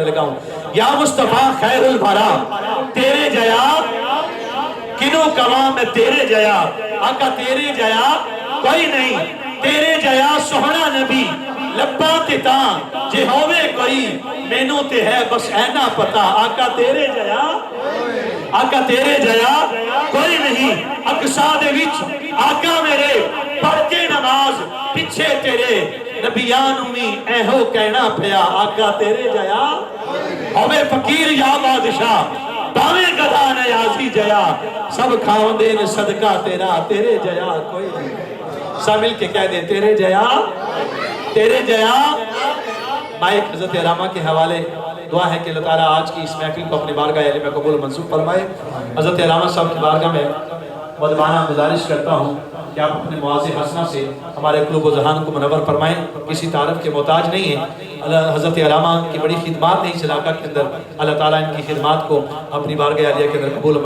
لگاؤں یا مصطفیٰ خیر البرا تیرے جیا کنو کواں میں تیرے جیا آقا تیرے جیا کوئی نہیں تیرے جیا سوہنا نبی لبا تیتاں جے ہووے کوئی مینوں تے ہے بس اینا پتا آقا تیرے جیا کوئی نہیں اقصا دے وچ آقا میرے پڑھ کے نماز پچھے تیرے نبیان میں ایہو کہنا پیا آقا تیرے جیا ہوے فقیر یا بادشاہ باویں گدھا نیازی جیا سب کھاؤں دین صدقہ تیرا تیرے جیا کوئی نہیں سب مل کے کہہ دیں تیرے جیا مائک حضرت علامہ کے حوالے دعا ہے کہ اللہ تعالیٰ آج کی اس محفل کو اپنی بارگاہ علم قبول منصوب فرمائے حضرت علامہ صاحب کی بارگاہ میں مدبانہ گزارش کرتا ہوں کہ آپ اپنے مواضع حسنہ سے ہمارے قلوب و ذہان کو منور فرمائیں کسی تعارف کے محتاج نہیں ہیں حضرت علامہ کی بڑی خدمات ہیں اس علاقہ کے اندر اللہ تعالیٰ ان کی خدمات کو اپنی بارگاہ عالیہ کے اندر قبول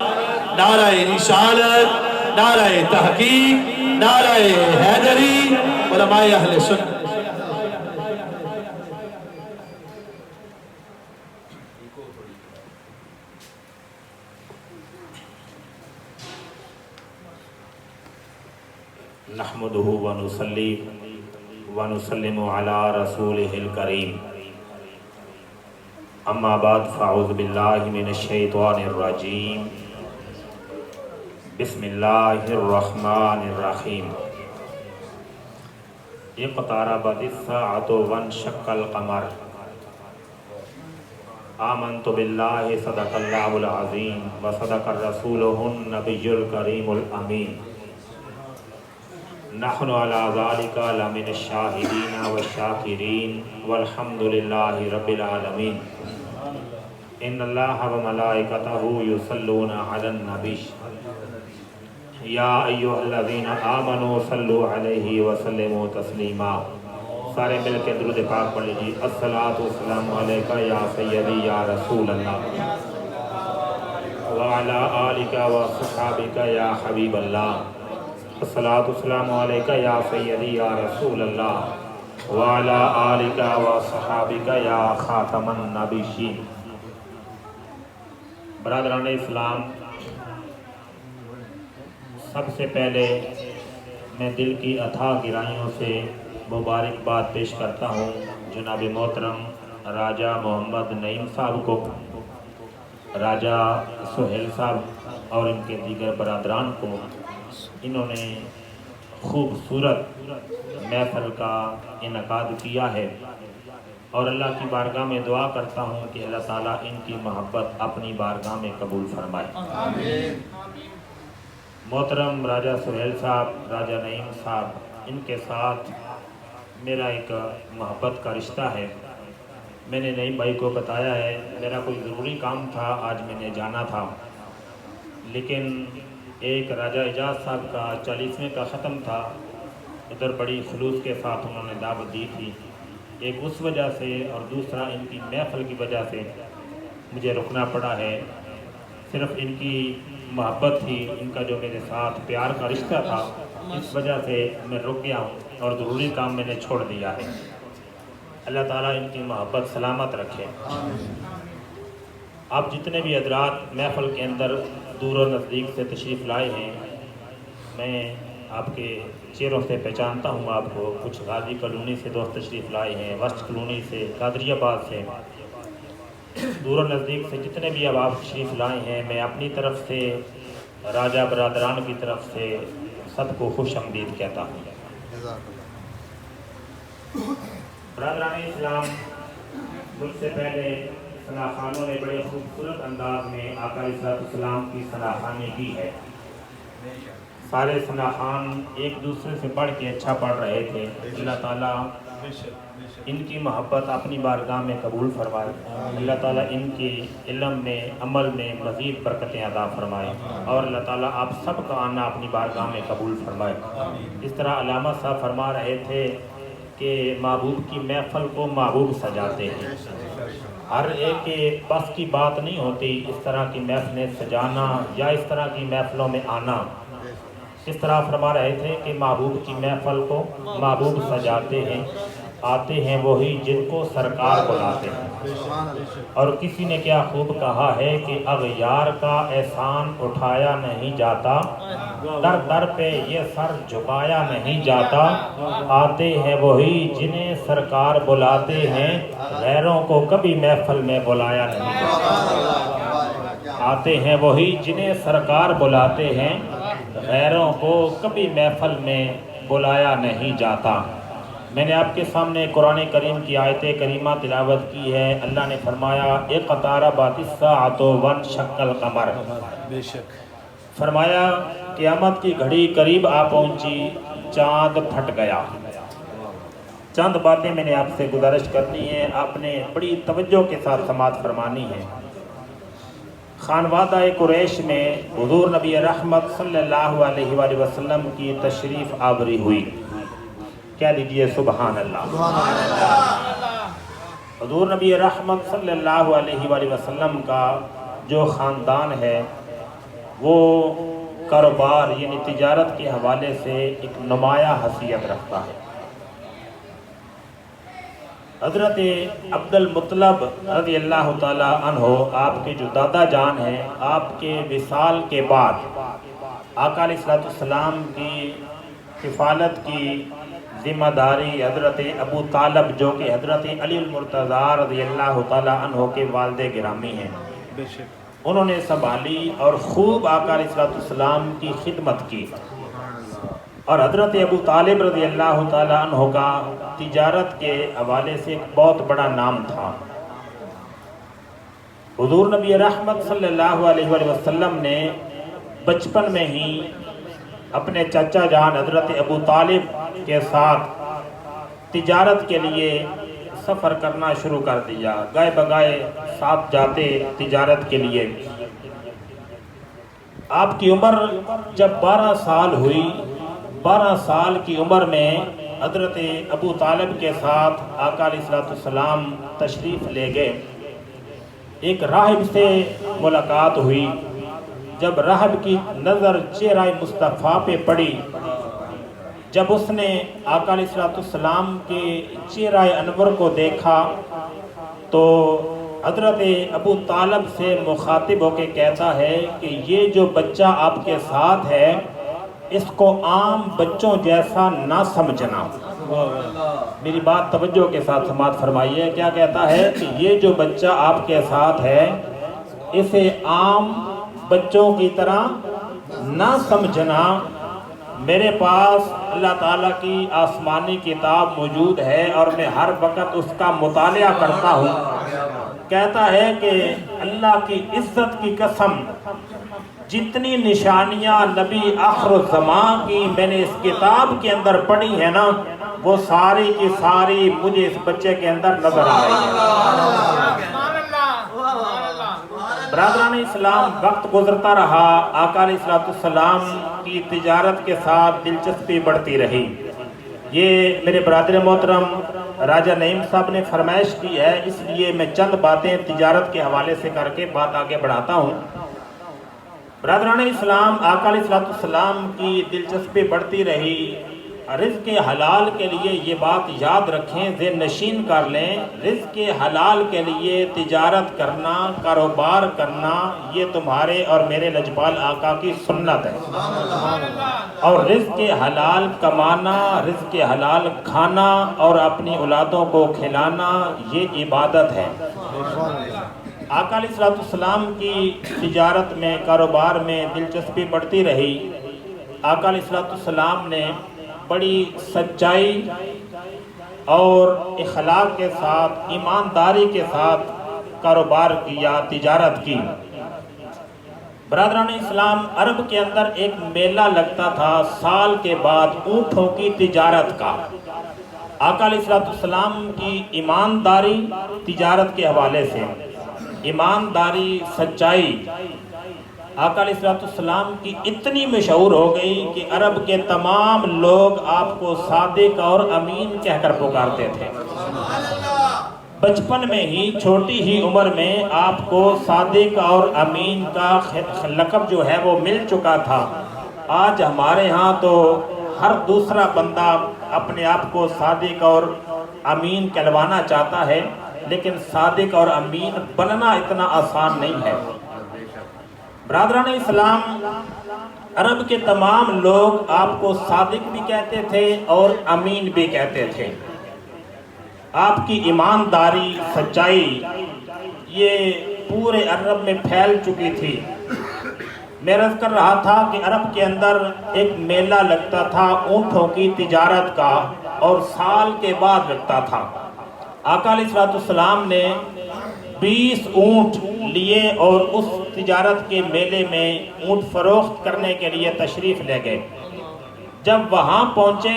نعرہ رسالت نعرہ تحقیق نعرہ حیدری علماء اہل سنت نحمده ونصلي ونسلم على رسوله الكريم اما بعد فاعوذ بالله من الشیطان الرجیم بسم اللہ الرحمن الرحیم اقتربت الساعة وانشق القمر آمنت باللہ صدق اللہ العظیم وصدق الرسول النبی الکریم الامین نحن على ذلك لمن الشاہدین والشاکرین والحمد للہ رب العالمین ان اللہ وملائکتہ یصلون علی النبی یا ایہا الذین آمنوا صلوا علیہ وسلموا تسلیما سارے مل کے درود پاک پڑھ لیجیے الصلاۃ والسلام علیکہ یا سیدی یا رسول اللہ وعلی آلک وصحابک یا حبیب اللہ الصلاۃ والسلام علیکہ یا سیدی یا رسول اللہ وعلی آلک وصحابک یا خاتم النبیین برادران اسلام سب سے پہلے میں دل کی اتھاہ گہرائیوں سے مبارکباد پیش کرتا ہوں جناب محترم راجہ محمد نعیم صاحب کو راجہ سہیل صاحب اور ان کے دیگر برادران کو انہوں نے خوبصورت محفل کا انعقاد کیا ہے اور اللہ کی بارگاہ میں دعا کرتا ہوں کہ اللہ تعالیٰ ان کی محبت اپنی بارگاہ میں قبول فرمائے آمین۔ محترم راجہ سہیل صاحب راجہ نعیم صاحب ان کے ساتھ میرا ایک محبت کا رشتہ ہے میں نے نعیم بھائی کو بتایا ہے میرا کوئی ضروری کام تھا آج میں نے جانا تھا لیکن ایک راجہ اعجاز صاحب کا 40ویں کا ختم تھا ادھر بڑی خلوص کے ساتھ انہوں نے دعوت دی تھی ایک اس وجہ سے اور دوسرا ان کی محفل کی وجہ سے مجھے رکنا پڑا ہے صرف ان کی محبت تھی ان کا جو میرے ساتھ پیار کا رشتہ تھا اس وجہ سے میں رک گیا ہوں اور ضروری کام میں نے چھوڑ دیا ہے اللہ تعالیٰ ان کی محبت سلامت رکھے آپ جتنے بھی حضرات محفل کے اندر دور و نزدیک سے تشریف لائے ہیں میں آپ کے چہروں سے پہچانتا ہوں آپ کو کچھ غازی کالونی سے دوست تشریف لائے ہیں وسط کالونی سے قادری آباد سے دور و نزدیک سے جتنے بھی اب آپ تشریف لائے ہیں میں اپنی طرف سے راجہ برادران کی طرف سے سب کو خوش آمدید کہتا ہوں برادران اسلام مجھ سے پہلے ثنا خانوں نے بڑے خوبصورت انداز میں آقا علیہ السلام کی ثنا خوانی کی ہے سارے ثنا خان ایک دوسرے سے پڑھ کے اچھا پڑھ رہے تھے اللہ تعالیٰ ان کی محبت اپنی بارگاہ میں قبول فرمائے اللہ تعالیٰ ان کے علم میں عمل میں مزید برکتیں عطا فرمائے اور اللہ تعالیٰ آپ سب کا آنا اپنی بارگاہ میں قبول فرمائے اس طرح علامہ صاحب فرما رہے تھے کہ محبوب کی محفل کو محبوب سجاتے ہیں ہر ایک کے بس کی بات نہیں ہوتی اس طرح کی محفلیں سجانا یا اس طرح کی محفلوں میں آنا اس طرح فرما رہے تھے کہ محبوب کی محفل کو محبوب سجاتے ہیں آتے ہیں وہی جن کو سرکار بلاتے ہیں اور کسی نے کیا خوب کہا ہے کہ اغیار کا احسان اٹھایا نہیں جاتا، در در پہ یہ سر جھکایا نہیں جاتا، آتے ہیں وہی جنہیں سرکار بلاتے ہیں، غیروں کو کبھی محفل میں بلایا نہیں جاتا۔ آتے ہیں وہی جنہیں سرکار بلاتے ہیں، غیروں کو کبھی محفل میں بلایا نہیں جاتا۔ میں نے آپ کے سامنے قرآن کریم کی آیت کریمہ تلاوت کی ہے۔ اللہ نے فرمایا اقتربت الساعۃ وانشق القمر، بے شک فرمایا قیامت کی گھڑی قریب آ پہنچی، چاند پھٹ گیا۔ چند باتیں میں نے آپ سے گزارش کرنی ہے، آپ نے بڑی توجہ کے ساتھ سماعت فرمانی ہے۔ خانوادہ قریش میں حضور نبی رحمت صلی اللہ علیہ وآلہ وسلم کی تشریف آوری ہوئی۔ کہہ لیجئے سبحان اللہ۔ حضور نبی رحمت صلی اللہ علیہ وآلہ وسلم کا جو خاندان ہے وہ کاروبار یعنی تجارت کے حوالے سے ایک نمایاں حیثیت رکھتا ہے۔ حضرت عبد المطلب رضی اللہ تعالی عنہ آپ کے جو دادا جان ہیں، آپ کے وصال کے بعد آقا علیہ السلام کی کفالت کی ذمہ داری حضرت ابو طالب جو کہ حضرت علی المرتضیٰ رضی اللہ تعالی عنہ کے والد گرامی ہیں، بے شک انہوں نے سنبھالی اور خوب آقا علیہ السلام کی خدمت کی۔ اور حضرت ابو طالب رضی اللہ تعالی عنہ کا تجارت کے حوالے سے ایک بہت بڑا نام تھا۔ حضور نبی رحمت صلی اللہ علیہ وآلہ وسلم نے بچپن میں ہی اپنے چچا جان حضرت ابو طالب کے ساتھ تجارت کے لیے سفر کرنا شروع کر دیا، گائے بگائے ساتھ جاتے تجارت کے لیے۔ آپ کی عمر جب 12 سال ہوئی، 12 سال کی عمر میں حضرت ابو طالب کے ساتھ آقا علیہ السلام تشریف لے گئے۔ ایک راہب سے ملاقات ہوئی۔ جب راہب کی نظر چہرہ مصطفیٰ پہ پڑی، جب اس نے آقا علیہ السلام کے چہرہ انور کو دیکھا تو حضرت ابو طالب سے مخاطب ہو کے کہتا ہے کہ یہ جو بچہ آپ کے ساتھ ہے اس کو عام بچوں جیسا نہ سمجھنا۔ میری بات توجہ کے ساتھ سماعت فرمائیے، کیا کہتا ہے کہ یہ جو بچہ آپ کے ساتھ ہے اسے عام بچوں کی طرح نہ سمجھنا، میرے پاس اللہ تعالیٰ کی آسمانی کتاب موجود ہے اور میں ہر وقت اس کا مطالعہ کرتا ہوں۔ کہتا ہے کہ اللہ کی عزت کی قسم جتنی نشانیاں نبی آخر الزمان کی میں نے اس کتاب کے اندر پڑھی ہے نا، وہ ساری کی ساری مجھے اس بچے کے اندر نظر آ رہی ہے۔ برادران اسلام، وقت گزرتا رہا، آقا علیہ السلام کی تجارت کے ساتھ دلچسپی بڑھتی رہی۔ یہ میرے برادر محترم راجہ نعیم صاحب نے فرمائش کی ہے، اس لیے میں چند باتیں تجارت کے حوالے سے کر کے بات آگے بڑھاتا ہوں۔ برادران اسلام، آقا علیہ السلام کی دلچسپی بڑھتی رہی۔ رزق حلال کے لیے یہ بات یاد رکھیں، ذہن نشین کر لیں، رزق حلال کے لیے تجارت کرنا، کاروبار کرنا، یہ تمہارے اور میرے لجپال آقا کی سنت ہے۔ اور رزق حلال کمانا، رزق حلال کھانا اور اپنی اولادوں کو کھلانا یہ عبادت ہے۔ آقا علیہ السلام کی تجارت میں، کاروبار میں دلچسپی بڑھتی رہی۔ آقا علیہ السلام نے بڑی سچائی اور اخلاق کے ساتھ، ایمانداری کے ساتھ کاروبار کیا، تجارت کی۔ برادران اسلام، عرب کے اندر ایک میلہ لگتا تھا سال کے بعد اونٹوں کی تجارت کا۔ آقا علیہ السلام کی ایمانداری تجارت کے حوالے سے، ایمانداری، سچائی آقا علیہ السلام کی اتنی مشہور ہو گئی کہ عرب کے تمام لوگ آپ کو صادق اور امین کہہ کر پکارتے تھے۔ بچپن میں ہی، چھوٹی ہی عمر میں آپ کو صادق اور امین کا لقب جو ہے وہ مل چکا تھا۔ آج ہمارے ہاں تو ہر دوسرا بندہ اپنے آپ کو صادق اور امین کہلوانا چاہتا ہے، لیکن صادق اور امین بننا اتنا آسان نہیں ہے۔ برادران اسلام، عرب کے تمام لوگ آپ کو صادق بھی کہتے تھے اور امین بھی کہتے تھے۔ آپ کی ایمانداری، سچائی یہ پورے عرب میں پھیل چکی تھی۔ میں عرض کر رہا تھا کہ عرب کے اندر ایک میلہ لگتا تھا اونٹوں کی تجارت کا، اور سال کے بعد لگتا تھا۔ آقا علیہ السلام نے 20 اونٹ لیے اور اس تجارت کے میلے میں اونٹ فروخت کرنے کے لیے تشریف لے گئے۔ جب وہاں پہنچے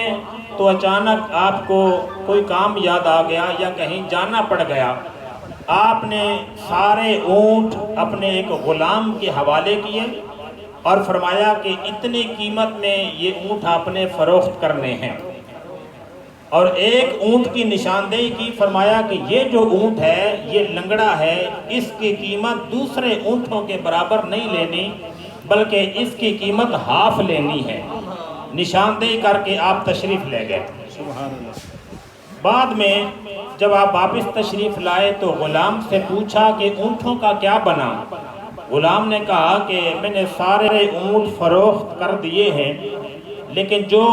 تو اچانک آپ کو کوئی کام یاد آ گیا یا کہیں جانا پڑ گیا۔ آپ نے سارے اونٹ اپنے ایک غلام کے حوالے کیے اور فرمایا کہ اتنی قیمت میں یہ اونٹ آپ نے فروخت کرنے ہیں، اور ایک اونٹ کی نشاندہی کی، فرمایا کہ یہ جو اونٹ ہے یہ لنگڑا ہے، اس کی قیمت دوسرے اونٹوں کے برابر نہیں لینی بلکہ اس کی قیمت ہاف لینی ہے۔ نشاندہی کر کے آپ تشریف لے گئے۔ بعد میں جب آپ واپس تشریف لائے تو غلام سے پوچھا کہ اونٹوں کا کیا بنا؟ غلام نے کہا کہ میں نے سارے اونٹ فروخت کر دیے ہیں، لیکن جو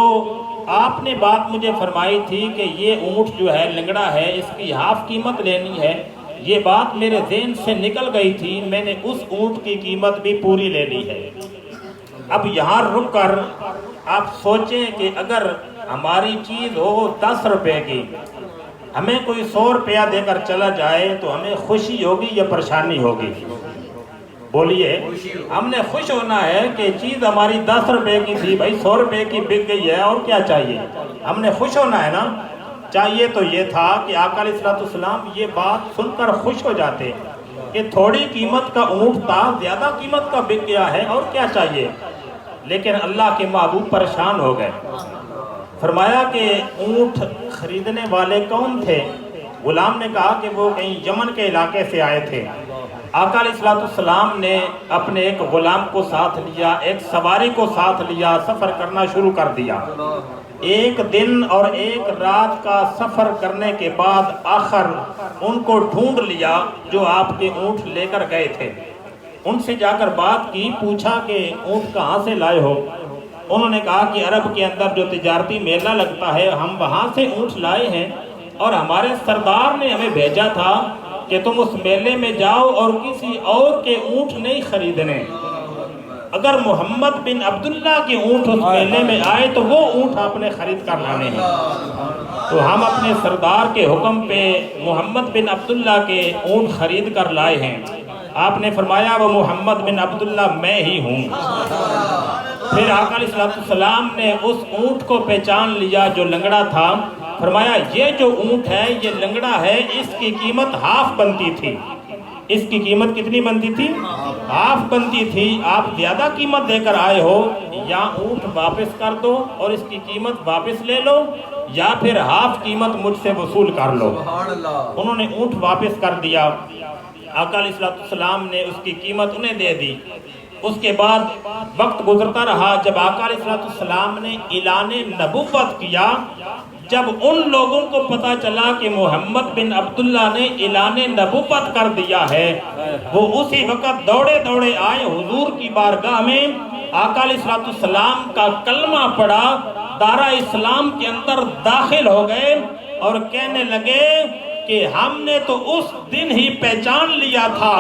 آپ نے بات مجھے فرمائی تھی کہ یہ اونٹ جو ہے لنگڑا ہے، اس کی ہاف قیمت لینی ہے، یہ بات میرے ذہن سے نکل گئی تھی، میں نے اس اونٹ کی قیمت بھی پوری لے لی ہے۔ اب یہاں رک کر آپ سوچیں کہ اگر ہماری چیز ہو 10 روپے کی، ہمیں کوئی 100 روپیہ دے کر چلا جائے تو ہمیں خوشی ہوگی یا پریشانی ہوگی؟ بولیے، ہم نے خوش ہونا ہے کہ چیز ہماری 10 روپے کی تھی، بھائی 100 روپے کی بک گئی ہے، اور کیا چاہیے؟ ہم نے خوش ہونا ہے نا۔ چاہیے تو یہ تھا کہ آقا علیہ السلام یہ بات سن کر خوش ہو جاتے کہ تھوڑی قیمت کا اونٹ تھا، زیادہ قیمت کا بک گیا ہے، اور کیا چاہیے؟ لیکن اللہ کے محبوب پریشان ہو گئے۔ فرمایا کہ اونٹ خریدنے والے کون تھے؟ غلام نے کہا کہ وہ کہیں یمن کے علاقے سے آئے تھے۔ آقا علیہ السلام نے اپنے ایک غلام کو ساتھ لیا، ایک سواری کو ساتھ لیا، سفر کرنا شروع کر دیا۔ 1 دن اور 1 رات کا سفر کرنے کے بعد آخر ان کو ڈھونڈ لیا جو آپ کے اونٹ لے کر گئے تھے۔ ان سے جا کر بات کی، پوچھا کہ اونٹ کہاں سے لائے ہو؟ انہوں نے کہا کہ عرب کے اندر جو تجارتی میلہ لگتا ہے ہم وہاں سے اونٹ لائے ہیں، اور ہمارے سردار نے ہمیں بھیجا تھا کہ تم اس میلے میں جاؤ اور کسی اور کے اونٹ نہیں خریدنے، اگر محمد بن عبداللہ کے اونٹ اس میلے میں آئے تو وہ اونٹ آپ نے خرید کر لانے ہیں۔ تو ہم اپنے سردار کے حکم پہ محمد بن عبداللہ کے اونٹ خرید کر لائے ہیں۔ آپ نے فرمایا وہ محمد بن عبداللہ میں ہی ہوں۔ پھر آقا علیہ السلام نے اس اونٹ کو پہچان لیا جو لنگڑا تھا، فرمایا یہ جو اونٹ ہے یہ لنگڑا ہے، اس کی قیمت ہاف بنتی تھی۔ اس کی قیمت کتنی بنتی تھی؟ ہاف بنتی تھی۔ آپ زیادہ قیمت دے کر آئے ہو، یا اونٹ واپس کر دو اور اس کی قیمت واپس لے لو، یا پھر ہاف قیمت مجھ سے وصول کر لو۔ انہوں نے اونٹ واپس کر دیا۔ آقا علیہ السلام نے اس کی قیمت انہیں دے دی۔ اس کے بعد وقت گزرتا رہا، جب آقا علیہ السلام نے اعلان نبوت کیا، جب ان لوگوں کو پتا چلا کہ محمد بن عبداللہ نے اعلان نبوت کر دیا ہے، وہ اسی وقت دوڑے دوڑے آئے حضور کی بارگاہ میں، آقا علیہ السلام کا کلمہ پڑھا، دارہ اسلام کے اندر داخل ہو گئے اور کہنے لگے کہ ہم نے تو اس دن ہی پہچان لیا تھا،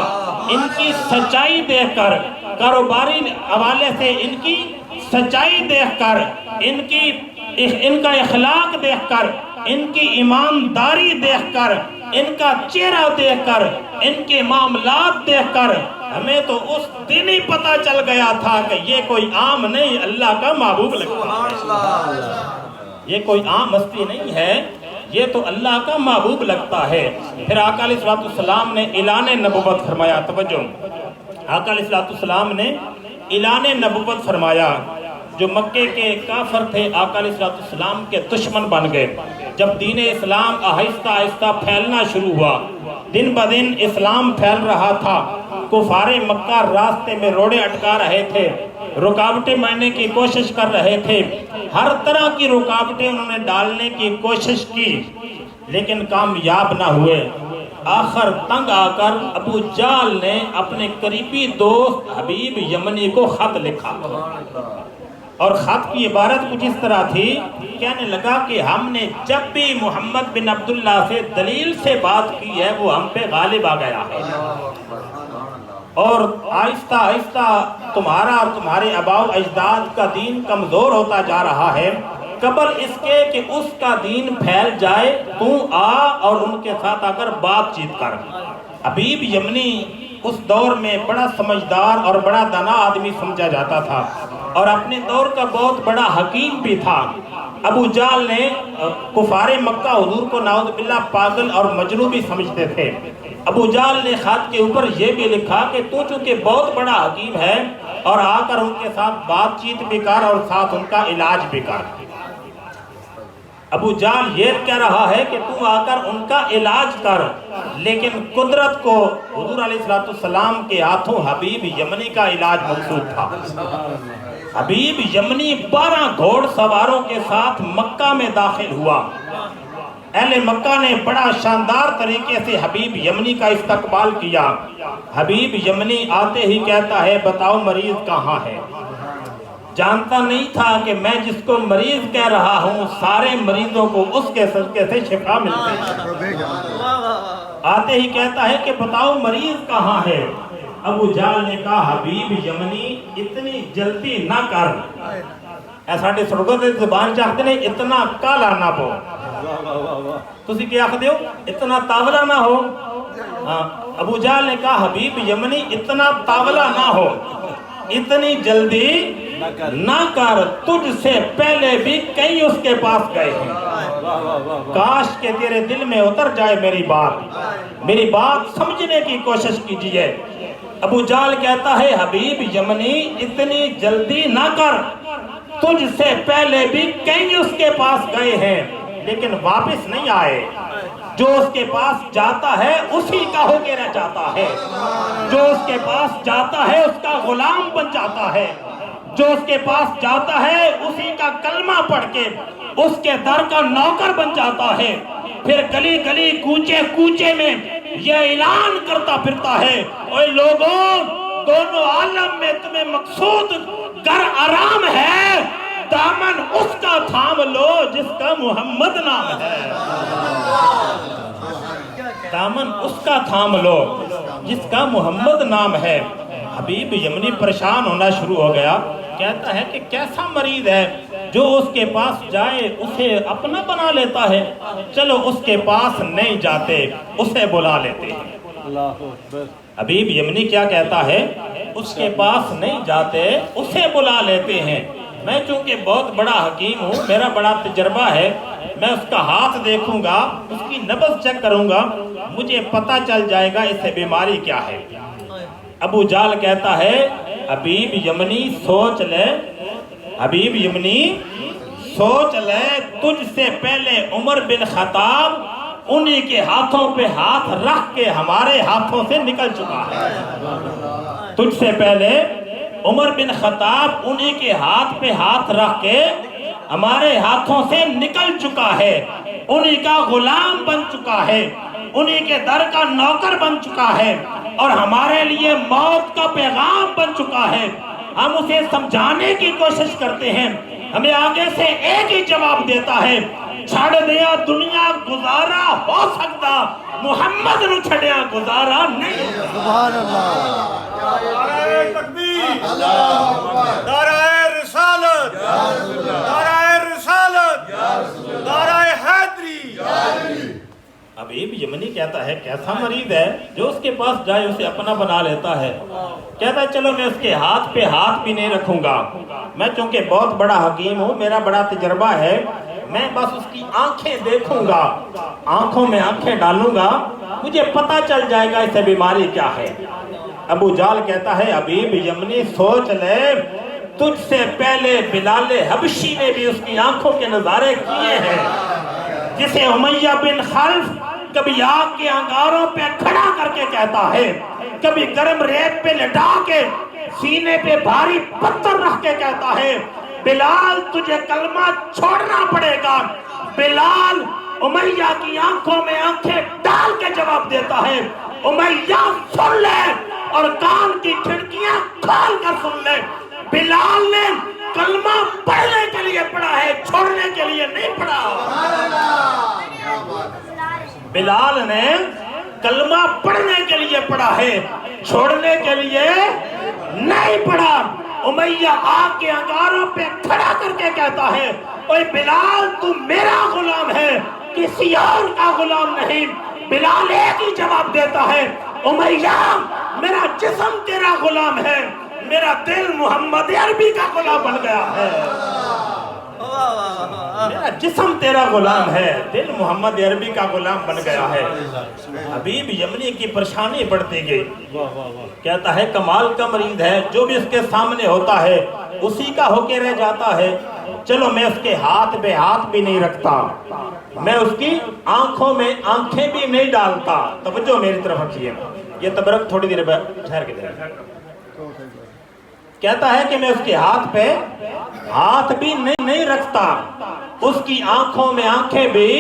ان کی سچائی دیکھ کر، کاروباری حوالے سے ان کی سچائی دیکھ کر، ان کا اخلاق دیکھ کر، ان کی ایمانداری دیکھ کر، ان کا چہرہ دیکھ کر، ان کے معاملات دیکھ کر، ہمیں تو اس دن ہی پتا چل گیا تھا کہ یہ کوئی عام نہیں، اللہ کا محبوب لگتا ہے، یہ کوئی عام ہستی نہیں ہے، یہ تو اللہ کا محبوب لگتا ہے۔ پھر آقا علیہ السلام نے اعلان نبوت فرمایا، توجہ، آقا علیہ السلام نے اعلان نبوت فرمایا۔ جو مکے کے کافر تھے آقا علیہ السلام کے دشمن بن گئے۔ جب دین اسلام آہستہ آہستہ پھیلنا شروع ہوا، دن بدن اسلام پھیل رہا تھا، کفار مکہ راستے میں روڑے اٹکا رہے تھے، رکاوٹیں مارنے کی کوشش کر رہے تھے، ہر طرح کی رکاوٹیں انہوں نے ڈالنے کی کوشش کی، لیکن کامیاب نہ ہوئے۔ آخر تنگ آ کر ابو جال نے اپنے قریبی دوست حبیب یمنی کو خط لکھا اور خط کی عبارت کچھ اس طرح تھی، کہنے لگا کہ ہم نے جب بھی محمد بن عبداللہ سے دلیل سے بات کی ہے وہ ہم پہ غالب آ گیا ہے، اور آہستہ آہستہ تمہارا اور تمہارے آباء و اجداد کا دین کمزور ہوتا جا رہا ہے، قبل اس کے کہ اس کا دین پھیل جائے تو آ اور ان کے ساتھ آ کر بات چیت کر۔ حبیب یمنی اس دور میں بڑا سمجھدار اور بڑا دانا آدمی سمجھا جاتا تھا اور اپنے دور کا بہت بڑا حکیم بھی تھا۔ ابو جال نے کفار مکہ حضور کو نعوذ باللہ پاگل اور مجنون بھی سمجھتے تھے۔ ابو جال نے خط کے اوپر یہ بھی لکھا کہ تو چونکہ بہت بڑا حکیم ہے اور آ کر ان کے ساتھ بات چیت بھی کر اور ساتھ ان کا علاج بھی کر۔ ابو جال یہ کہہ رہا ہے کہ تو آ کر ان کا علاج کر، لیکن قدرت کو حضور علیہ السلام کے ہاتھوں حبیب یمنی کا علاج مقصود تھا۔ حبیب یمنی 12 گھوڑ سواروں کے ساتھ مکہ میں داخل ہوا۔ اہل مکہ نے بڑا شاندار طریقے سے حبیب یمنی کا استقبال کیا۔ حبیب یمنی آتے ہی کہتا ہے بتاؤ مریض کہاں ہے؟ جانتا نہیں تھا کہ میں جس کو مریض کہہ رہا ہوں سارے مریضوں کو اس کے صدقے سے شفا ملتی ہے۔ آتے ہی کہتا ہے کہ بتاؤ مریض کہاں ہے؟ ابو جال نے کہا حبیب یمنی اتنی جلدی نہ کر، ایساڑے سرگوں سے زبان چاہتے نے اتنا کالا نہ پو، تسی کیا آخ دیو اتنا تاولا نہ ہو۔ ابو جال نے کہا حبیب یمنی اتنا تاولا نہ ہو، اتنی جلدی نہ کر، تجھ سے پہلے بھی کئی اس کے پاس گئے ہیں، کاش کہ تیرے دل میں اتر جائے میری بات سمجھنے کی کوشش کیجئے۔ ابو جال کہتا ہے حبیب یمنی اتنی جلدی نہ کر، تجھ سے پہلے بھی کئی اس کے پاس گئے ہیں لیکن واپس نہیں آئے، جو اس کے پاس جاتا ہے اسی کا ہو کے رہ جاتا ہے، جو اس کے پاس جاتا ہے اس کا غلام بن جاتا ہے، جو اس کے پاس جاتا ہے اسی کا کلمہ پڑھ کے اس کے در کا نوکر بن جاتا ہے، پھر گلی گلی کوچے کوچے میں یہ اعلان کرتا پھرتا ہے اوے لوگوں دونوں عالم میں تمہیں مقصود گر آرام ہے، دامن اس کا تھام لو جس کا محمد نام ہے، دامن اس کا تھام لو جس کا محمد نام ہے۔ حبیب یمنی پریشان ہونا شروع ہو گیا، کہتا ہے کہ کیسا مریض ہے جو اس کے پاس جائے اسے اپنا بنا لیتا ہے، چلو اس کے پاس نہیں جاتے اسے بلا لیتے ہیں۔ حبیب یمنی کیا کہتا ہے اس کے پاس نہیں جاتے اسے بلا لیتے ہیں، میں چونکہ بہت بڑا حکیم ہوں، میرا بڑا تجربہ ہے، میں اس کا ہاتھ دیکھوں گا، اس کی نبض چیک کروں گا، مجھے پتہ چل جائے گا اسے بیماری کیا ہے۔ ابو جال کہتا ہے حبیب یمنی سوچ لے، حبیب یمنی سوچ لے، تجھ سے پہلے عمر بن خطاب انہی کے ہاتھوں پہ ہاتھ رکھ کے ہمارے ہاتھوں سے نکل چکا ہے، تجھ سے پہلے عمر بن خطاب انہی کے ہاتھ پہ ہاتھ رکھ کے ہمارے ہاتھوں سے نکل چکا ہے، انہی کا غلام بن چکا ہے، انہی کے در کا نوکر بن چکا ہے اور ہمارے لیے موت کا پیغام بن چکا ہے۔ ہم اسے سمجھانے کی کوشش کرتے ہیں، ہمیں آگے سے ایک ہی جواب دیتا ہے چھڑ دیا دنیا گزارا ہو سکتا، محمد نو چھڑیا گزارا نہیں۔ سبحان اللہ، نعرہ تکبیر، نعرہ رسالت، نعرہ رسالت، نعرہ حیدری۔ حبیب یمنی کہتا ہے کیسا مریض ہے جو اس کے پاس جائے اسے اپنا بنا لیتا ہے، کہتا ہے چلو میں اس کے ہاتھ پہ ہاتھ بھی نہیں رکھوں گا، میں چونکہ بہت بڑا حکیم ہوں، میرا بڑا تجربہ ہے، میں بس اس کی آنکھیں دیکھوں گا، آنکھوں میں آنکھیں ڈالوں گا، مجھے پتہ چل جائے گا اسے بیماری کیا ہے۔ ابو جال کہتا ہے حبیب یمنی سوچ لے، تجھ سے پہلے بلال حبشی نے بھی اس کی آنکھوں کے نظارے کیے ہیں، جسے امیہ بن خلف کبھی آگ کے انگاروں پہ کھڑا کر کے کہتا ہے، کبھی گرم ریت پہ لٹا کے سینے پہ بھاری پتھر رکھ کے کہتا ہے بلال تجھے کلمہ چھوڑنا پڑے گا، بلال امیہ کی آنکھوں میں آنکھیں ڈال کے جواب دیتا ہے امیہ سن لے اور کان کی کھڑکیاں کھول کر سن لے بلال نے کلمہ پڑھنے کے لیے پڑھا ہے چھوڑنے کے لیے نہیں پڑھا بلال نے کلمہ پڑھنے کے لیے پڑھا ہے چھوڑنے کے لیے نہیں پڑھا امیہ آگ کے انگاروں پہ کھڑا کر کے کہتا ہے اوے بلال تو میرا غلام ہے کسی اور کا غلام نہیں بلال ایک ہی جواب دیتا ہے امیہ میرا جسم تیرا غلام ہے میرا دل محمد عربی کا غلام بن گیا ہے میرا جسم تیرا غلام ہے دل محمد عربی کا غلام بن گیا ہے حبیب یمنی کی پریشانی بڑھتی گئی کہتا ہے کمال کا مرید ہے جو بھی اس کے سامنے ہوتا ہے اسی کا ہو کے رہ جاتا ہے چلو میں اس کے ہاتھ پہ ہاتھ بھی نہیں رکھتا میں اس کی آنکھوں میں آنکھیں بھی نہیں ڈالتا توجہ میری طرف رکھیے یہ تبرک تھوڑی دیر ٹھہر کے دے کہتا ہے کہ میں اس کے ہاتھ پہ ہاتھ بھی نہیں رکھتا اس کی آنکھوں میں آنکھیں بھی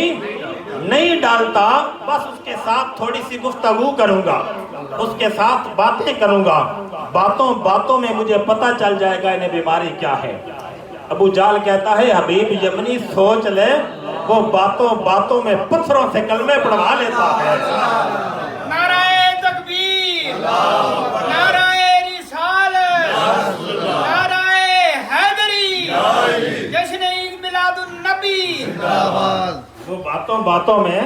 نہیں ڈالتا بس اس کے ساتھ تھوڑی سی گفتگو کروں گا اس کے ساتھ باتیں کروں گا باتوں میں مجھے پتہ چل جائے گا انہیں بیماری کیا ہے ابو جال کہتا ہے حبیب یمنی سوچ لے وہ باتوں میں پتھروں سے کلمے پڑھوا لیتا ہے نعرہ تکبیر نعرہ رسالت نعرہ حیدری جشن عید میلاد النبی وہ باتوں میں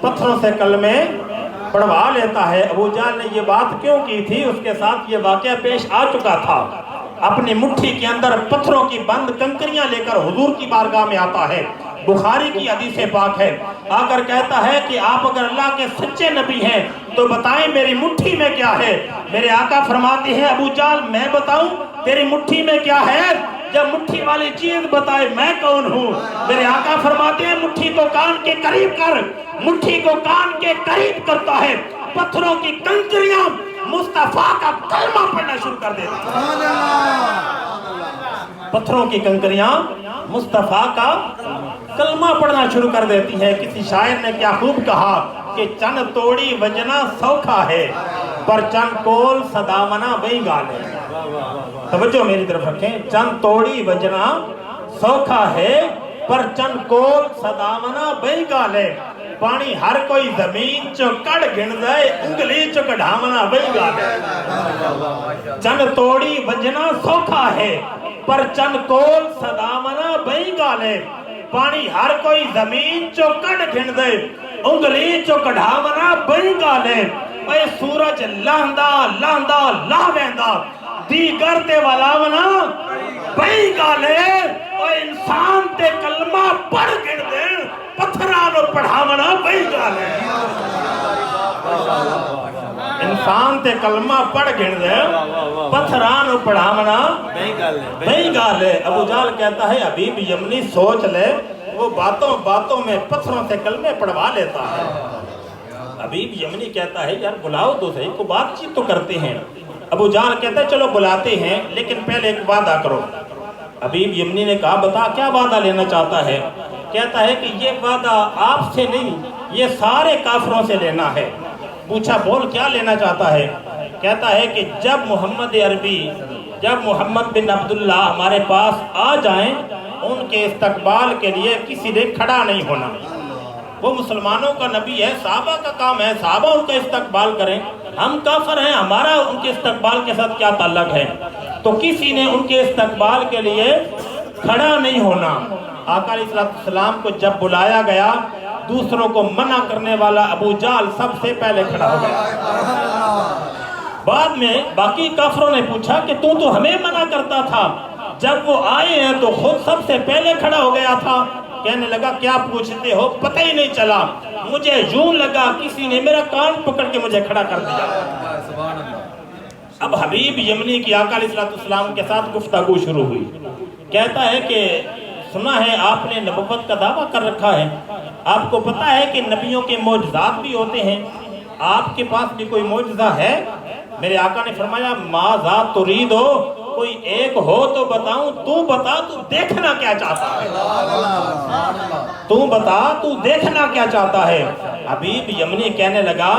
پتھروں سے کلمے پڑھوا لیتا ہے ابو جہل نے یہ بات کیوں کی تھی اس کے ساتھ یہ واقعہ پیش آ چکا تھا اپنی مٹھی کے اندر پتھروں کی بند کنکریاں لے کر حضور کی بارگاہ میں آتا ہے بخاری کی حدیث پاک ہے آ کر کہتا ہے کہ آپ اگر اللہ کے سچے نبی ہیں تو بتائیں میری مٹھی میں کیا ہے میرے آقا فرماتے ہیں ابو جہل میں بتاؤں تیری مٹھی میں کیا ہے جب مٹھی والی چیز بتائے میں کون ہوں میرے آقا فرماتے ہیں مٹھی کو کان کے قریب کر مٹھی کو کان کے قریب کرتا ہے پتھروں کی کنکریاں مصطفیٰ کا کلمہ پڑھنا شروع کر دیتا پتھروں کی کنکریاں مصطفیٰ کا کلمہ پڑھنا شروع کر دیتی ہے کسی شاعر نے کیا خوب کہا کہ چن توڑی وجنا سوکھا ہے پر چن کول صدامنا وہی گال ہے توجہ میری طرف رکھیں چن توڑی وجنا سوکھا ہے پر چن کول صدامنا وہی گال ہے پانی ہر کوئی زمین چو کڑ گھن دے انگلی چو کڑھامنا وہی گال ہے چن توڑی وجنا سوکھا ہے پر چن کول صدامنا وہی گال ہے پانی ہر کوئی زمین چو کڑ گھن دے انگلی چو کڑھامنا وہی گال ہے اے سورج لاندہ لا ویندا دیگر تے ولاونا وہی گال ہے اے انسان تے کلمہ پڑھ گھن دے پتھرانو پڑھاونا وہی گال ہے انسان تے کلمہ پڑھ گھن دے پتھرانو پڑھاونا وہی گال ہے ابو جہل کہتا ہے حبیب یمنی سوچ لے وہ باتوں میں پتھروں سے کلمے پڑھوا لیتا ہے حبیب یمنی کہتا ہے یار بلاؤ تو صحیح کو بات چیت تو کرتے ہیں ابو جہل کہتا ہے چلو بلاتے ہیں لیکن پہلے ایک وعدہ کرو حبیب یمنی نے کہا بتا کیا وعدہ لینا چاہتا ہے کہتا ہے کہ یہ وعدہ آپ سے نہیں یہ سارے کافروں سے لینا ہے پوچھا بول کیا لینا چاہتا ہے کہتا ہے کہ جب محمد عربی جب محمد بن عبداللہ ہمارے پاس آ جائیں ان کے استقبال کے لیے کسی نے کھڑا نہیں ہونا وہ مسلمانوں کا نبی ہے صحابہ کا کام ہے صحابہ ان کا استقبال کریں ہم کافر ہیں ہمارا ان کے استقبال کے ساتھ کیا تعلق ہے تو کسی نے ان کے استقبال کے لیے کھڑا نہیں ہونا آقا علیہ السلام کو جب بلایا گیا دوسروں کو منع کرنے والا ابو جہل سب سے پہلے کھڑا ہو گیا بعد میں باقی کافروں نے پوچھا کہ تو ہمیں منع کرتا تھا جب وہ آئے ہیں تو خود سب سے پہلے کھڑا ہو گیا تھا کہنے لگا کیا پوچھتے ہو پتہ ہی نہیں چلا مجھے یوں لگا کسی نے میرا کان پکڑ کے مجھے کھڑا کر دیا اب حبیب یمنی کی آقا علیہ السلام کے ساتھ گفتگو شروع ہوئی کہتا ہے کہ سنا ہے آپ نے نبوت کا دعویٰ کر رکھا ہے آپ کو پتا ہے کہ نبیوں کے معجزات بھی ہوتے ہیں آپ کے پاس بھی کوئی معجزہ ہے میرے آقا نے فرمایا ما ذا ترید ہو کوئی ایک ہو تو بتاؤں، تو بتا تو دیکھنا کیا چاہتا ہے، تو بتا تو دیکھنا کیا چاہتا ہے۔ حبیب یمنی کہنے لگا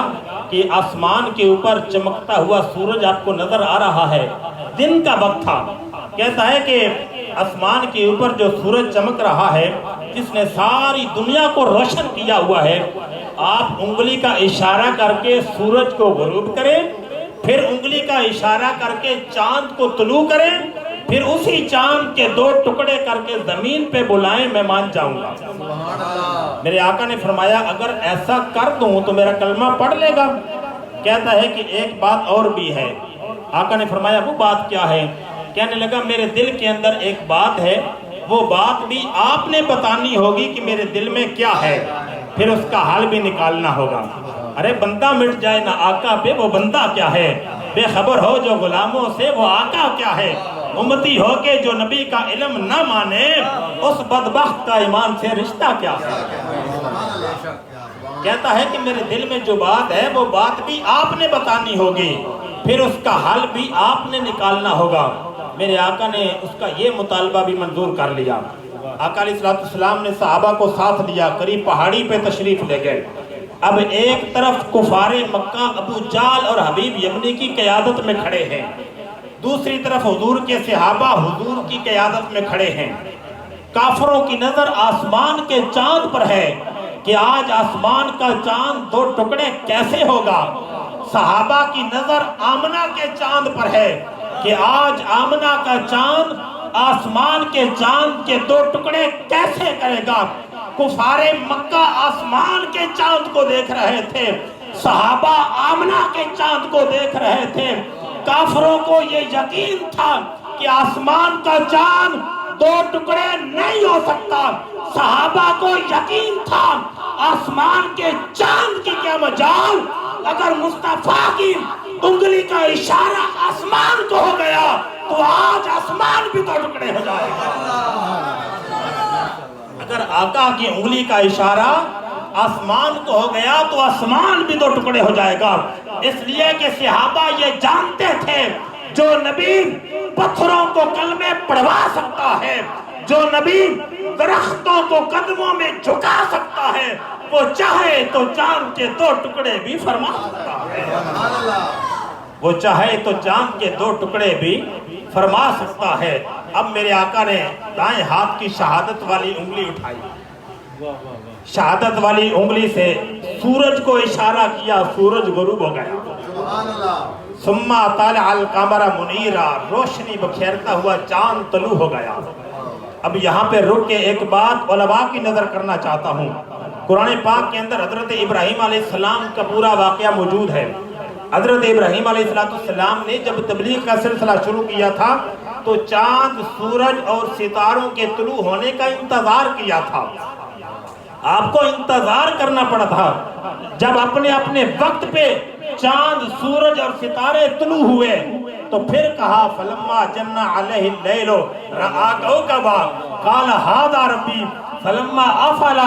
کہ آسمان کے اوپر چمکتا ہوا سورج آپ کو نظر آ رہا ہے، دن کا وقت تھا۔ کہتا ہے کہ آسمان کے اوپر جو سورج چمک رہا ہے جس نے ساری دنیا کو روشن کیا ہوا ہے، آپ انگلی کا اشارہ کر کے سورج کو غروب کریں، پھر انگلی کا اشارہ کر کے چاند کو طلوع کریں، پھر اسی چاند کے 2 ٹکڑے کر کے زمین پہ بلائیں، میں مان جاؤں گا۔ میرے آقا نے فرمایا اگر ایسا کر دوں تو میرا کلمہ پڑھ لے گا۔ کہتا ہے کہ ایک بات اور بھی ہے۔ آقا نے فرمایا وہ بات کیا ہے؟ کہنے لگا میرے دل کے اندر ایک بات ہے، وہ بات بھی آپ نے بتانی ہوگی کہ میرے دل میں کیا ہے، پھر اس کا حل بھی نکالنا ہوگا۔ ارے بندہ مٹ جائے نہ آقا پہ، وہ بندہ کیا ہے؟ بے خبر ہو جو غلاموں سے، وہ آقا کیا ہے؟ امتی ہو کے جو نبی کا علم نہ مانے، اس بدبخت کا ایمان سے رشتہ کیا ہے؟ کہتا ہے کہ میرے دل میں جو بات ہے وہ بات بھی آپ نے بتانی ہوگی، پھر اس کا حل بھی آپ نے نکالنا ہوگا۔ میرے آقا نے اس کا یہ مطالبہ بھی منظور کر لیا۔ آقا علیہ السلام نے صحابہ کو ساتھ لیا، قریب پہاڑی پہ تشریف لے گئے۔ اب ایک طرف کفار مکہ ابو جال اور حبیب یمنی کی قیادت میں کھڑے ہیں، دوسری طرف حضور کے صحابہ حضور کی قیادت میں کھڑے ہیں۔ کافروں کی نظر آسمان کے چاند پر ہے کہ آج آسمان کا چاند 2 ٹکڑے کیسے ہوگا۔ صحابہ کی نظر آمنہ کے چاند پر ہے کہ آج آمنہ کا چاند آسمان کے چاند کے 2 ٹکڑے کیسے کرے گا۔ کفار مکہ آسمان کے چاند کو دیکھ رہے تھے، صحابہ آمنہ کے چاند کو دیکھ رہے تھے۔ کافروں کو یہ یقین تھا کہ آسمان کا چاند 2 ٹکڑے نہیں ہو سکتا، صحابہ کو یقین تھا آسمان کے چاند کی کیا مجال، اگر مصطفیٰ کی انگلی کا اشارہ آسمان کو ہو گیا تو آج آسمان بھی 2 ٹکڑے ہو جائے گا۔ اگر آقا کی انگلی کا اشارہ آسمان کو ہو گیا تو آسمان بھی 2 ٹکڑے ہو جائے گا۔ اس لیے کہ صحابہ یہ جانتے تھے جو نبی پتھروں کو کلمے پڑھوا سکتا ہے، جو نبی درختوں کو قدموں میں جھکا سکتا ہے، وہ چاہے تو چاند کے 2 ٹکڑے بھی فرما سکتا ہے۔ وہ چاہے تو چاند کے 2 ٹکڑے بھی فرما سکتا ہے۔ اب میرے آقا نے دائیں ہاتھ کی شہادت والی انگلی اٹھائی، شہادت والی انگلی سے سورج کو اشارہ کیا، سورج غروب ہو گیا۔ ثم طلع القمر منیرا، روشنی بکھیرتا ہوا چاند طلوع ہو گیا۔ اب یہاں پہ رک کے ایک بات علماء کی نظر کرنا چاہتا ہوں۔ قرآن پاک کے اندر حضرت ابراہیم علیہ السلام کا پورا واقعہ موجود ہے۔ حضرت ابراہیم علیہ السلام نے جب تبلیغ کا سلسلہ شروع کیا تھا تو چاند، سورج اور ستاروں کے طلوع ہونے کا انتظار کیا تھا۔ آپ کو انتظار کرنا پڑا تھا۔ جب اپنے اپنے وقت پہ چاند، سورج اور ستارے طلوع ہوئے تو پھر کہا فلما جن علیہ اللیل رأى کوكبا قال هذا ربی فلما افل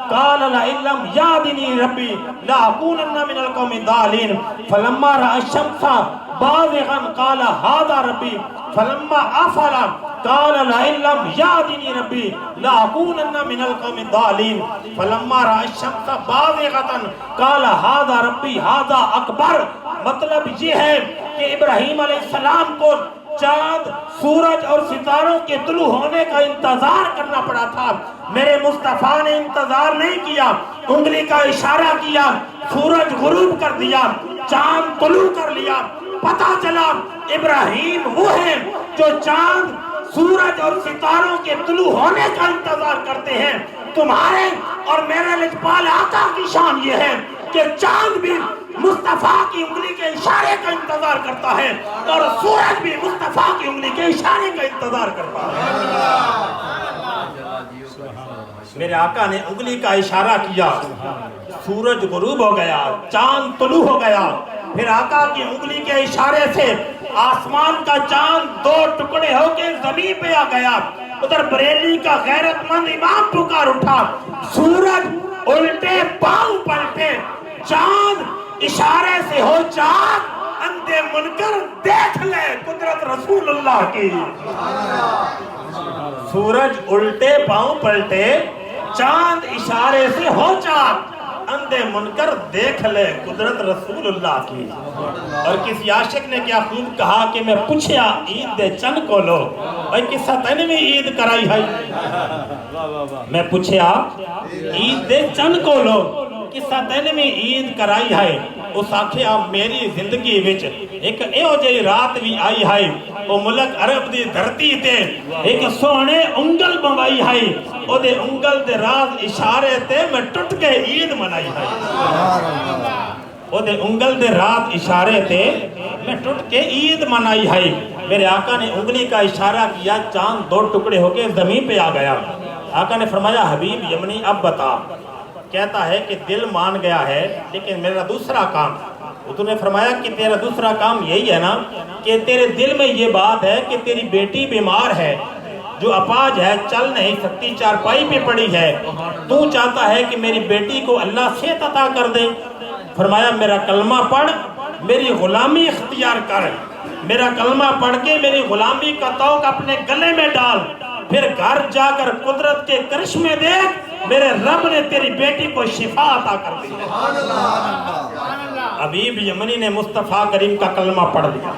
قال لئن لم يهدني ربی لأكونن من القوم الضالین فلما رأى الشمس بازغا قال هذا ربی فلما افل قال لئن لم يهدني ربی لأكونن من القوم الضالین فلما رأى الشمس بازغة قال هذا ربی هذا اکبر۔ مطلب یہ ہے کہ ابراہیم علیہ السلام کو چاند، سورج اور ستاروں کے طلوع ہونے کا انتظار کرنا پڑا تھا۔ میرے مصطفیٰ نے انتظار نہیں کیا، انگلی کا اشارہ کیا، سورج غروب کر دیا، چاند طلوع کر لیا۔ پتہ چلا ابراہیم وہ ہیں جو چاند، سورج اور ستاروں کے طلوع ہونے کا انتظار کرتے ہیں۔ تمہارے اور میرے لجپال آقا کی شان یہ ہے کہ چاند بھی مصطفیٰ کی انگلی کے اشارے کا انتظار کرتا ہے اور سورج بھی مصطفیٰ کی انگلی کے اشارے کا انتظار کرتا ہے۔ میرے آقا نے انگلی کا اشارہ کیا، سورج غروب ہو گیا، چاند طلوع ہو گیا۔ پھر آقا کی انگلی کے اشارے سے آسمان کا چاند 2 ٹکڑے ہو کے زمین پہ آ گیا۔ ادھر بریلی کا غیرت مند امام پکار اٹھا، سورج الٹے پاؤں پلٹے، چاند اشارے سے ہو چاک، اندھے منکر دیکھ لے، قدرت رسول اللہ کی. سورج الٹے پاؤں پلٹے، چاند اشارے سے ہو چاک، اندھے منکر دیکھ لے قدرت رسول اللہ کی. اور کسی عاشق نے کیا خوب کہا کہ میں پوچھیا عید دے چن کو لو، بھائی کسا تین میں عید کرائی ہے. میں پوچھیا عید دے چن کو لو، کسا تین میں عید کرائی ہے. اس آکھیا میری زندگی وچ ایک ایو جی رات بھی آئی ہے، وہ ملک عرب دی دھرتی تے ایک سونے انگل بوائی ہے، او دے انگل دے راز اشارے تے میں ٹٹ کے عید منائی ہے. او دے انگل دے راز اشارے تے میں ٹٹ کے عید منائی ہے. میرے آقا نے انگلی کا اشارہ کیا، چاند دو ٹکڑے ہو کے زمین پہ آ گیا. آقا نے فرمایا حبیب یمنی اب بتا. کہتا ہے کہ دل مان گیا ہے لیکن میرا دوسرا کام. تو نے فرمایا کہ تیرا دوسرا کام یہی ہے نا کہ تیرے دل میں یہ بات ہے کہ تیری بیٹی بیمار ہے، جو اپاج ہے، چل نہیں سکتی، چارپائی پہ پڑی ہے، تو چاہتا ہے کہ میری بیٹی کو اللہ صحت عطا کر دے. فرمایا میرا کلمہ پڑھ، میری غلامی اختیار کر. میرا کلمہ پڑھ کے میری غلامی کا توق اپنے گلے میں ڈال، پھر گھر جا کر قدرت کے کرشمے دیکھ، میرے رب نے تیری بیٹی کو شفا عطا کر دی. حبیب یمنی نے مصطفیٰ کریم کا کلمہ پڑھ لیا،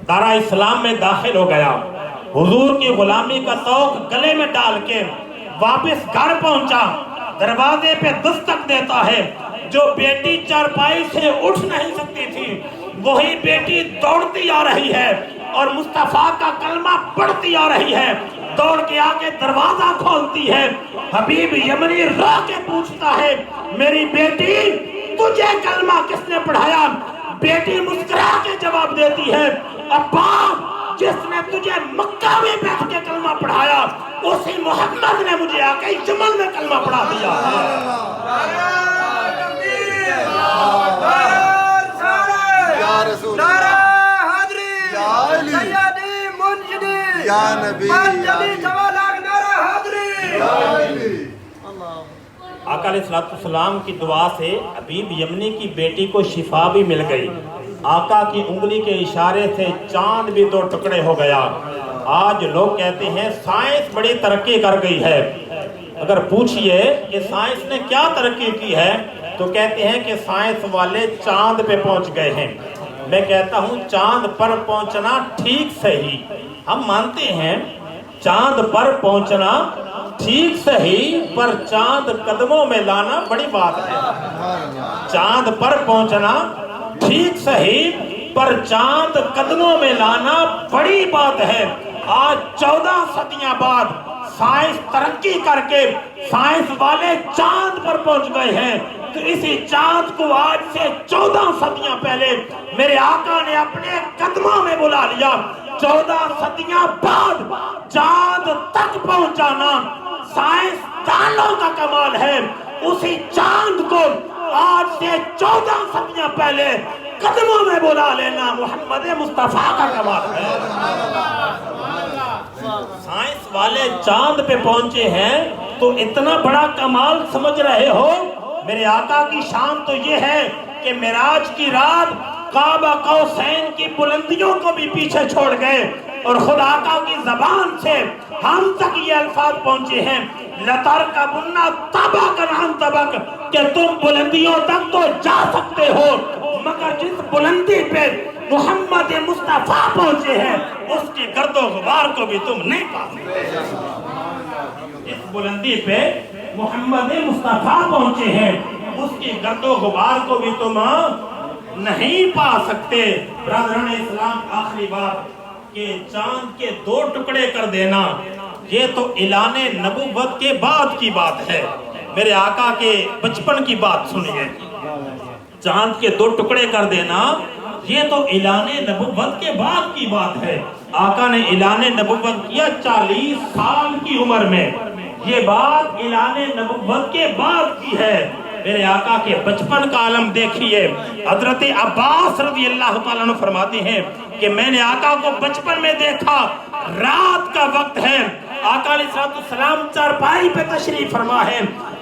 دارہ اسلام میں داخل ہو گیا، حضور کی غلامی کا توق گلے میں ڈال کے واپس گھر پہنچا. دروازے پہ دستک دیتا ہے، جو بیٹی چارپائی سے اٹھ نہیں سکتی تھی وہی بیٹی دوڑتی آ رہی ہے اور مصطفیٰ کا کلمہ پڑھتی آ رہی ہے. دوڑ کے آگے دروازہ کھولتی ہے. حبیب یمنی رو کے پوچھتا ہے میری بیٹی تجھے کلمہ کس نے پڑھایا؟ بیٹی مسکرا کے جواب دیتی ہے ابا جس نے تجھے مکہ میں بیٹھ کے کلمہ پڑھایا اسی محمد نے مجھے آ کے یمن میں کلمہ پڑھا دیا ہے. یا رسول اللہ، یا علی، یا نبی، آقا علیہ السلام کی دعا سے حبیب یمنی کی بیٹی کو شفا بھی مل گئی. آقا کی انگلی کے اشارے سے چاند بھی دو ٹکڑے ہو گیا. آج لوگ کہتے ہیں سائنس بڑی ترقی کر گئی ہے. اگر پوچھئے کہ سائنس نے کیا ترقی کی ہے تو کہتے ہیں کہ سائنس والے چاند پہ پہنچ گئے ہیں. میں کہتا ہوں چاند پر پہنچنا ٹھیک صحیح، ہم مانتے ہیں چاند پر پہنچنا ٹھیک صحیح، پر چاند قدموں میں لانا بڑی بات ہے. چاند پر پہنچنا ٹھیک صحیح، پر چاند قدموں میں لانا بڑی بات ہے. آج 14 صدیاں بعد سائنس ترقی کر کے سائنس والے چاند پر پہنچ گئے ہیں، تو اسی چاند کو آج سے 14 صدیاں پہلے میرے آقا نے اپنے قدموں میں بلا لیا. 14 صدیاں بعد چاند تک پہنچانا سائنس دانوں کا کمال ہے. اسی چاند کو آج سے 14 صدیاں پہلے قدموں میں بلا لینا محمد مصطفیٰ کا کمال ہے. سائنس والے چاند پہ پہنچے ہیں تو اتنا بڑا کمال سمجھ رہے ہو. میرے آقا کی شان تو یہ ہے کہ معراج کی رات کعبہ قوسین کی بلندیوں کو بھی پیچھے چھوڑ گئے اور خود آقا کی زبان سے ہم تک یہ الفاظ پہنچے ہیں لَتَرْكَبُنَّ طَبَقًا عَنْ طَبَقٍ کہ تم بلندیوں تک تو جا سکتے ہو مگر جس بلندی پہ محمد مصطفیٰ پہنچے ہیں اس کی گرد و غبار کو بھی تم نہیں پا سکتے. اس بلندی پہ محمد مصطفیٰ پہنچے ہیں اس کی گرد و غبار کو بھی تم نہیں پا سکتے. برادران اسلام آخری بات کہ چاند کے 2 ٹکڑے کر دینا یہ تو اعلان نبوت کے بعد کی بات ہے. میرے آقا کے بچپن کی بات سنیے. چاند کے 2 ٹکڑے کر دینا یہ تو اعلان نبوت کے بعد کی بات ہے. آقا نے اعلان نبوت کیا 40 سال کی عمر میں. یہ بات اعلان نبوت کے بعد کی ہے. میرے آقا کے بچپن کا عالم دیکھیے. حضرت عباس رضی اللہ تعالیٰ عنہ فرماتے ہیں کہ میں نے آقا کو بچپن میں دیکھا، رات کا وقت ہے، آقا علیہ السلام چارپائی پہ تشریف فرما ہے،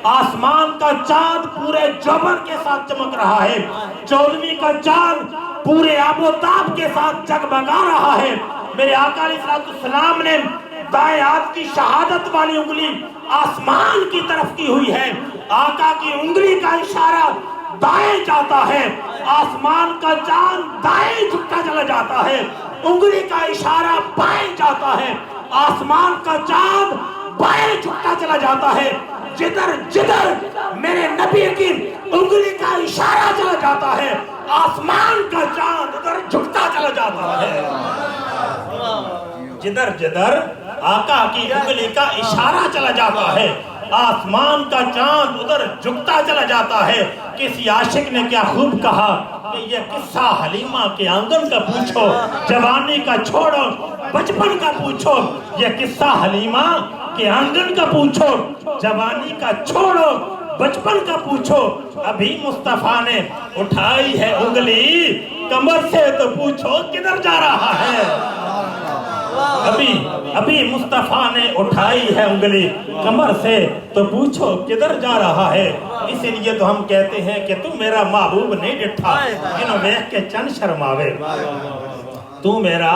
آسمان کا چاند پورے جوبن کے ساتھ چمک رہا ہے، 14ویں کا چاند پورے آب و تاب کے ساتھ جگمگا رہا ہے۔ میرے آقا علیہ السلام نے دائیں ہاتھ کی شہادت والی انگلی آسمان کی طرف کی ہوئی ہے۔ آقا کی انگلی کا اشارہ دائیں جاتا ہے، آسمان کا چاند دائیں جھکتا چلا جاتا ہے۔ انگلی کا اشارہ بائیں جاتا ہے، آسمان کا چاند بائیں جھکتا چلا جاتا ہے۔ جدھر جدھر میرے نبی کی انگلی کا اشارہ چلا جاتا ہے، آسمان کا چاند ادھر جھکتا چلا جاتا ہے۔ جدھر جدھر آقا کی انگلی کا اشارہ چلا جاتا ہے، آسمان کا چاند ادھر جھکتا چلا جاتا ہے۔ کسی عاشق نے کیا خوب کہا کہ یہ قصہ حلیمہ کے آنگن کا پوچھو، جوانی کا چھوڑو بچپن کا پوچھو۔ یہ قصہ حلیمہ کے آنگن کا پوچھو، جوانی کا چھوڑو بچپن کا پوچھو۔ ابھی مصطفیٰ نے اٹھائی ہے انگلی کمر سے تو پوچھو کدھر جا رہا ہے۔ ابھی مصطفیٰ نے اٹھائی ہے انگلی کمر سے تو پوچھو کدھر جا رہا ہے۔ اسی لیے تو ہم کہتے ہیں کہ تو میرا محبوب نہیں ڈٹھا جنہوں ویکھ کے چند شرماوے۔ تو میرا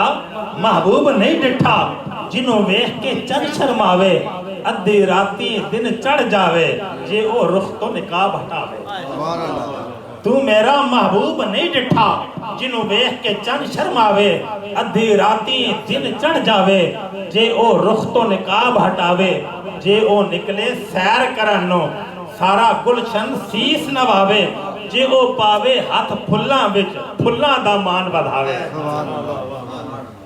محبوب نہیں ڈٹھا جنہوں ویکھ کے چند شرماوے۔ ادھی راتی دن چڑھ جاوے جے او رخ تو نقاب ہٹاوے۔ تو میرا محبوب نہیں ڈٹھا جنہوں ویکھ کے چند شرماوے۔ ادھی راتی دن چڑھ جاوے جے او رخ تو نقاب ہٹاوے۔ جے او نکلے سیر کرنو سارا گلشن سیس نواوے۔ جے او پاوے ہاتھ پھلاں وچ پھلاں دا مان بدھاوے۔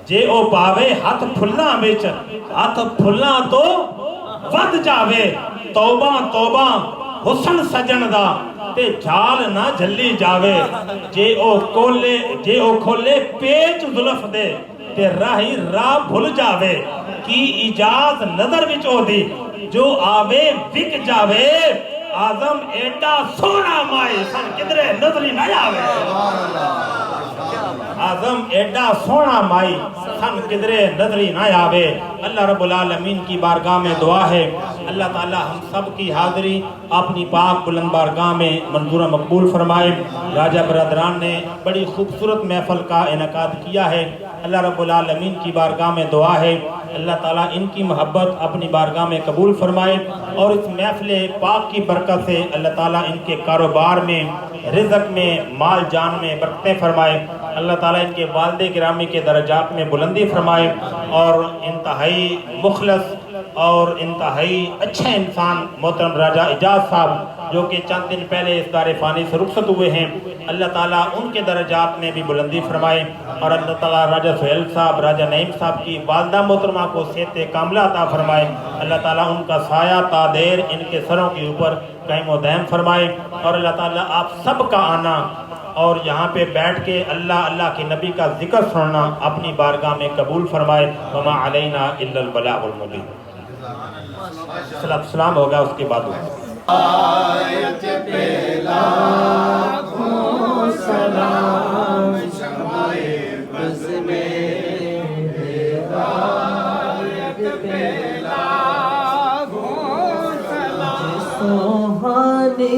جے او پاوے ہاتھ پھلاں وچ ہاتھ پھلاں تو ود جاوے۔ توبہ توبہ حسن سجن دا تے جھال نہ جھلی جاوے۔ جے او کھولے پیچ ظلف دے تے راہی راہ بھول جاوے۔ کی اجاز نظر وچ او دی جو آوے وک جاوے۔ آدم ایڈا سونا مائی سن کدرے نظری نہ آوے۔ آدم ایڈا سونا مائی سن کدرے نظری نہ آوے۔ اللہ رب العالمین کی بارگاہ میں دعا ہے اللہ تعالی ہم سب کی حاضری اپنی پاک بلند بارگاہ میں منظور مقبول فرمائے۔ راجہ برادران نے بڑی خوبصورت محفل کا انعقاد کیا ہے۔ اللہ رب العالمین کی بارگاہ میں دعا ہے اللہ تعالیٰ ان کی محبت اپنی بارگاہ میں قبول فرمائے، اور اس محفل پاک کی برکت سے اللہ تعالیٰ ان کے کاروبار میں، رزق میں، مال جان میں برکتیں فرمائے۔ اللہ تعالیٰ ان کے والد گرامی کے درجات میں بلندی فرمائے، اور انتہائی مخلص اور انتہائی اچھے انسان محترم راجہ اعجاز صاحب جو کہ چند دن پہلے اس دار فانی سے رخصت ہوئے ہیں، اللہ تعالیٰ ان کے درجات میں بھی بلندی فرمائے، اور اللہ تعالیٰ راجہ سہیل صاحب، راجہ نعیم صاحب کی والدہ محترمہ کو صحت کاملہ عطا فرمائے۔ اللہ تعالیٰ ان کا سایہ تا دیر ان کے سروں کے اوپر قائم و دائم فرمائے، اور اللہ تعالیٰ آپ سب کا آنا اور یہاں پہ بیٹھ کے اللہ کے نبی کا ذکر سننا اپنی بارگاہ میں قبول فرمائے۔ وما علینا الا البلاغ المبین۔ سلام ہوگا اس کے بعد آیت پہ لاکھوں سلام شمع بز میں ہدایت پہ لاکھوں سلام سبحانی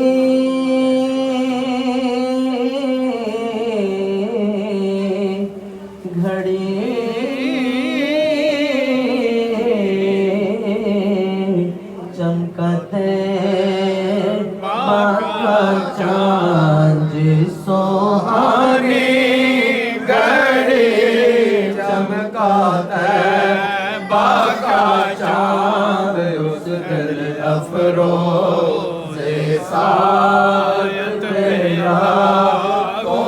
افروز سایت پیرا کو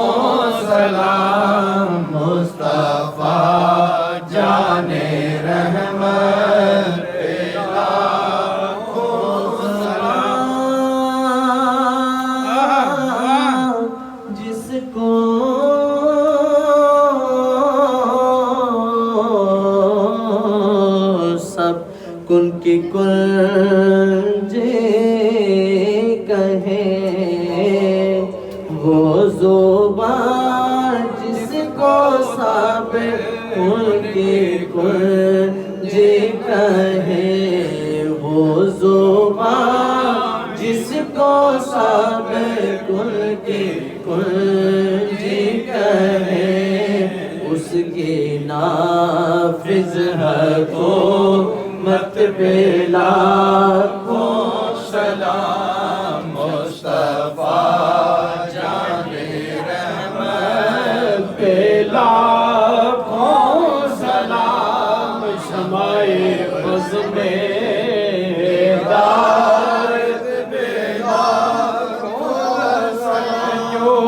سلام مصطفیٰ جان رحمت پیرا کو سلام جس کو سب کن کی کل جس کو سب ان کی کنج کہے، وہ زبان جس کو سب ان کی کنج کہے۔ اس کی نافذ حکومت پہ لاکھوں سلام مصطفیٰ جان رحمت پہ لاکھوں سلام شمع بز میں ہدایت پہ لاکھوں سلام جو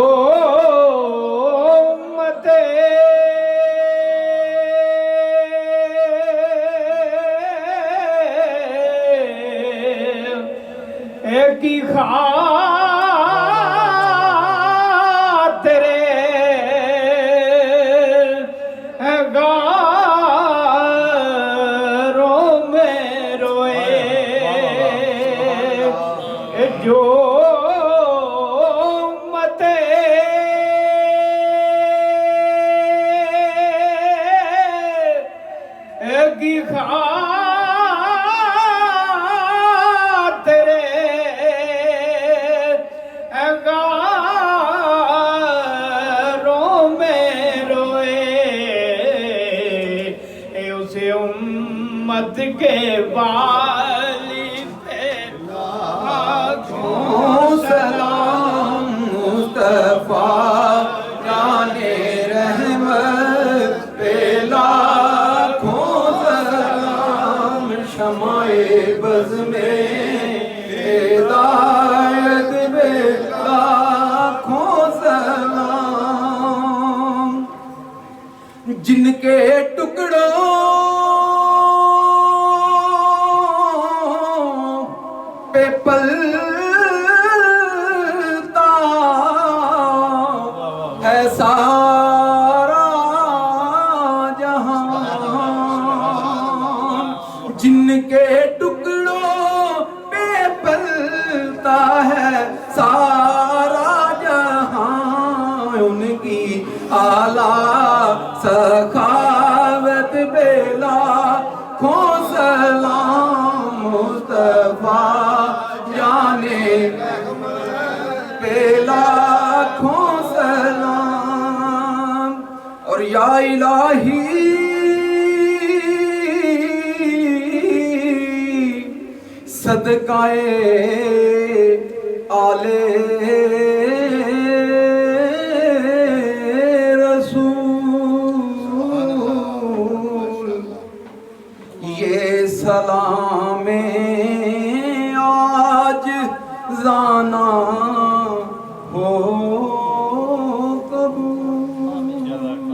کی خاطر غاروں میں روئے جو امت کی خاطر غاروں میں روئے اسے امت کے والی پہ لاکھوں سلام مصطفیٰ جان رحمت پہ لاکھوں سلام شمع بز میں ہدایت پہ لاکھوں سلام جن کے ٹکڑوں پہ پلتا ہے سارا جہاں جن کے ٹکڑوں پہ پلتا ہے سارا جہاں ان کی اعلیٰ سخاوت پہ لاکھوں سلام مصطفیٰ جان پہ لاکھوں سلام اور یا الہی صدقہ آل رسول یہ سلام آج زانا ہو